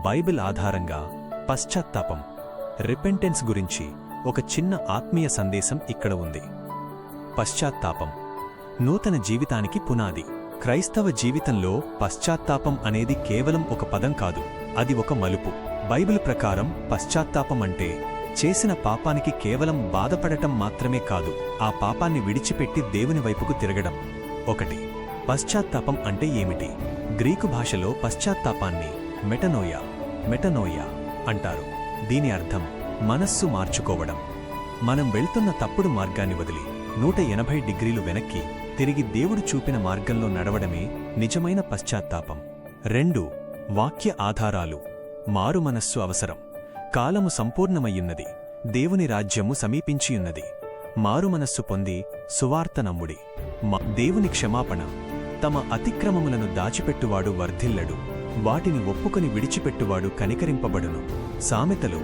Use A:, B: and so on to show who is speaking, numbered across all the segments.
A: Bible ఆధారంగా పశ్చాత్తాపం repentance గురించి ఒక చిన్న ఆత్మీయ సందేశం ఇక్కడ ఉంది. పశ్చాత్తాపం నూతన జీవితానికి పునాది. క్రైస్తవ జీవితంలో పశ్చాత్తాపం అనేది కేవలం ఒక పదం కాదు, అది ఒక మలుపు. బైబిల్ ప్రకారం పశ్చాత్తాపం అంటే చేసిన పాపానికి కేవలం బాధపడటం మాత్రమే కాదు, ఆ పాపాన్ని విడిచిపెట్టి దేవుని వైపుకు తిరగడం. ఒకటి, పశ్చాత్తాపం అంటే ఏమిటి? గ్రీకు భాషలో పశ్చాత్తాపాన్ని మెటనోయా అంటారు. దీని అర్థం మనస్సు మార్చుకోవడం. మనం వెళ్తున్న తప్పుడు మార్గాన్ని వదిలి 180 డిగ్రీలు వెనక్కి తిరిగి దేవుడు చూపిన మార్గంలో నడవడమే నిజమైన పశ్చాత్తాపం. 2, వాక్య ఆధారాలు. మారు మనస్సు అవసరం. కాలము సంపూర్ణమయ్యున్నది, దేవుని రాజ్యము సమీపించియున్నది. మారుమనస్సు పొంది సువార్త నమ్ముడి. దేవుని క్షమాపణ. తమ అతిక్రమములను దాచిపెట్టువాడు వర్ధిల్లడు, వాటిని ఒప్పుకొని విడిచిపెట్టువాడు కనికరింపబడును. సామెతలు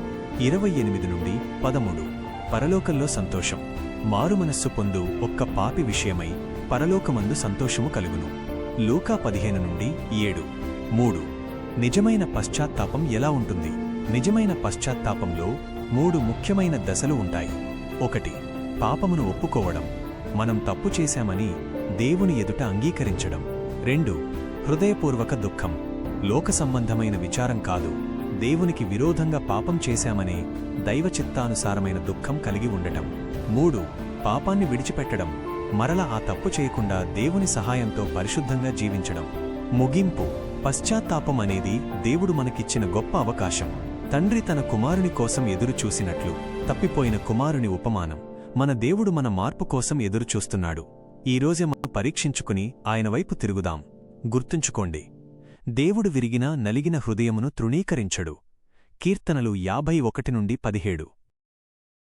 A: 28-13. పరలోకంలో సంతోషం. మారుమనస్సు పొందు ఒక్క పాపి విషయమై పరలోకమందు సంతోషము కలుగును. లూకా 15-7. 3, నిజమైన పశ్చాత్తాపం ఎలా ఉంటుంది? నిజమైన పశ్చాత్తాపంలో 3 ముఖ్యమైన దశలు ఉంటాయి. 1, పాపమును ఒప్పుకోవడం. మనం తప్పు చేశామని దేవుని ఎదుట అంగీకరించడం. 2, హృదయపూర్వక దుఃఖం. లోక సంబంధమైన విచారం కాదు, దేవునికి విరోధంగా పాపం చేశామనే దైవచిత్తానుసారమైన దుఃఖం కలిగి ఉండటం. 3, పాపాన్ని విడిచిపెట్టడం. మరల ఆ తప్పు చేయకుండా దేవుని సహాయంతో పరిశుద్ధంగా జీవించడం. ముగింపు. పశ్చాత్తాపం అనేది దేవుడు మనకిచ్చిన గొప్ప అవకాశం. తండ్రి తన కుమారుని కోసం ఎదురుచూసినట్లు, తప్పిపోయిన కుమారుని ఉపమానం. మన దేవుడు మన మార్పు కోసం ఎదురుచూస్తున్నాడు. ఈరోజే మనం పరీక్షించుకుని ఆయన వైపు తిరుగుదాం. గుర్తుంచుకోండి, దేవుడు విరిగిన నలిగిన హృదయమును తృణీకరించడు. కీర్తనలు 51-17.